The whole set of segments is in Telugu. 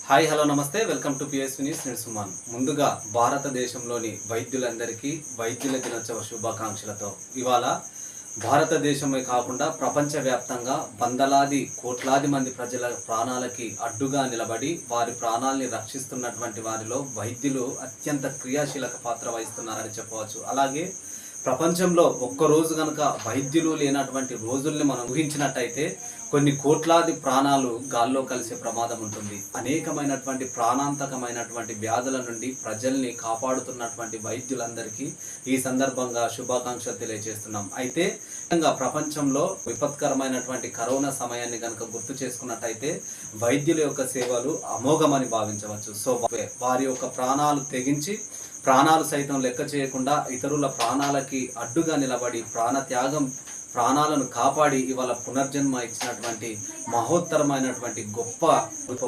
హాయ్ హలో నమస్తే వెల్కమ్ టు పిఎస్వి న్యూస్. నేను సుమాన్. ముందుగా భారతదేశంలోని వైద్యులందరికీ వైద్యుల దినోత్సవ శుభాకాంక్షలతో ఇవాళ భారతదేశమే కాకుండా ప్రపంచవ్యాప్తంగా వందలాది కోట్లాది మంది ప్రజల ప్రాణాలకి అడ్డుగా నిలబడి వారి ప్రాణాలని రక్షిస్తున్నటువంటి వారిలో వైద్యులు అత్యంత క్రియాశీలక పాత్ర వహిస్తున్నారని చెప్పవచ్చు. అలాగే ప్రపంచంలో ఒక్కరోజు కనుక వైద్యులు లేనటువంటి రోజుల్ని మనం ఊహించినట్టయితే కొన్ని కోట్లాది ప్రాణాలు గాల్లో కలిసే ప్రమాదం ఉంటుంది. అనేకమైనటువంటి ప్రాణాంతకమైనటువంటి వ్యాధుల నుండి ప్రజల్ని కాపాడుతున్నటువంటి వైద్యులందరికీ ఈ సందర్భంగా శుభాకాంక్షలు తెలియజేస్తున్నాం. అయితే ప్రపంచంలో విపత్కరమైనటువంటి కరోనా సమయాన్ని కనుక గుర్తు చేసుకున్నట్టయితే వైద్యుల యొక్క సేవలు అమోఘమని భావించవచ్చు. సో వారి యొక్క ప్రాణాలు తెగించి ప్రాణాలు సైతం లెక్క చేయకుండా ఇతరుల ప్రాణాలకి అడ్డుగా నిలబడి ప్రాణాలను కాపాడి ఇవాళ పునర్జన్మ ఇచ్చినటువంటి మహోత్తరమైనటువంటి గొప్ప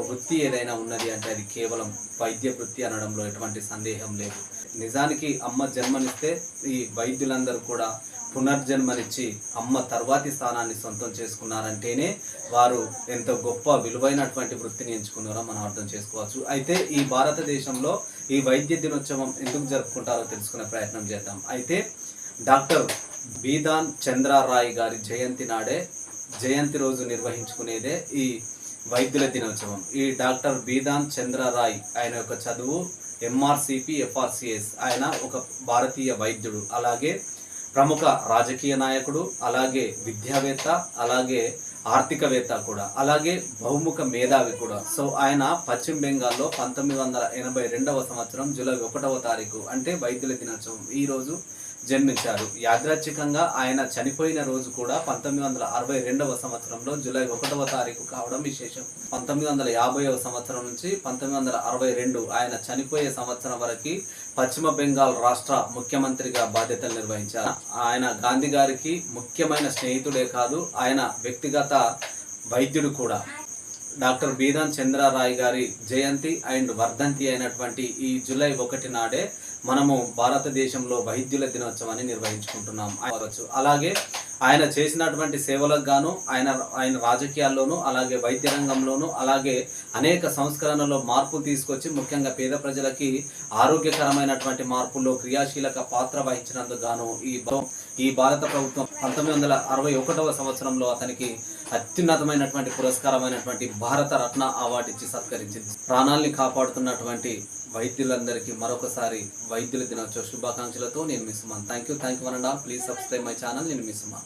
వృత్తి ఏదైనా ఉన్నది అంటే అది కేవలం వైద్య వృత్తి అనడంలో ఎటువంటి సందేహం లేదు. నిజానికి అమ్మ జన్మనిస్తే ఈ వైద్యులందరూ కూడా పునర్జన్మనిచ్చి అమ్మ తర్వాతి స్థానాన్ని సొంతం చేసుకున్నారంటేనే వారు ఎంతో గొప్ప విలువైనటువంటి వృత్తిని ఎంచుకున్నారో మనం అర్థం చేసుకోవచ్చు. అయితే ఈ భారతదేశంలో ఈ వైద్య దినోత్సవం ఎందుకు జరుపుకుంటారో తెలుసుకునే ప్రయత్నం చేద్దాం. అయితే డాక్టర్ బీదాన్ చంద్ర రాయ్ గారి జయంతి రోజు నిర్వహించుకునేదే ఈ వైద్యుల దినోత్సవం. ఈ డాక్టర్ బీదాన్ చంద్ర రాయ్ ఆయన యొక్క చదువు ఎంఆర్సిపి ఎఫ్ఆర్సిఎస్. ఆయన ఒక భారతీయ వైద్యుడు, అలాగే ప్రముఖ రాజకీయ నాయకుడు, అలాగే విద్యావేత్త, అలాగే ఆర్థికవేత్త కూడా, అలాగే బహుముఖ మేధావి కూడా. సో ఆయన పశ్చిమ బెంగాల్లో 1982వ సంవత్సరం జూలై 1వ తారీఖు అంటే వైద్యుల దినోత్సవం ఈ రోజు జన్మించారు. యాదృచ్ఛికంగా ఆయన చనిపోయిన రోజు కూడా 1962వ సంవత్సరంలో జూలై 1వ తారీఖు కావడం విశేషం. 1950వ సంవత్సరం నుంచి 1962 ఆయన చనిపోయే సంవత్సరం వరకు పశ్చిమ బెంగాల్ రాష్ట్ర ముఖ్యమంత్రిగా బాధ్యతలు నిర్వహించారు. ఆయన గాంధీ గారికి ముఖ్యమైన స్నేహితుడే కాదు, ఆయన వ్యక్తిగత వైద్యుడు కూడా. డాక్టర్ బీదాన్ చంద్ర రాయ్ గారి జయంతి అండ్ వర్ధంతి అయినటువంటి ఈ జూలై 1 నాడే మనము భారతదేశంలో వైద్యుల దినోత్సవాన్ని నిర్వహించుకుంటున్నాం. అలాగే ఆయన చేసినటువంటి సేవలకు గాను ఆయన రాజకీయాల్లోనూ, అలాగే వైద్య రంగంలోనూ, అలాగే అనేక సంస్కరణలో మార్పులు తీసుకొచ్చి ముఖ్యంగా పేద ప్రజలకి ఆరోగ్యకరమైనటువంటి మార్పుల్లో క్రియాశీలక పాత్ర వహించినందుకు గాను ఈ భారత ప్రభుత్వం 1961వ సంవత్సరంలో అతనికి అత్యున్నతమైనటువంటి పురస్కారమైనటువంటి భారత రత్న అవార్డు ఇచ్చి సత్కరించింది. ప్రాణాల్ని కాపాడుతున్నటువంటి వైద్యులందరికీ మరొకసారి వైద్యుల దినోత్సవ శుభాకాంక్షలతో నేను మీ Suman. Thank you one and all. Please subscribe my channel. నేను మీ సుమన్.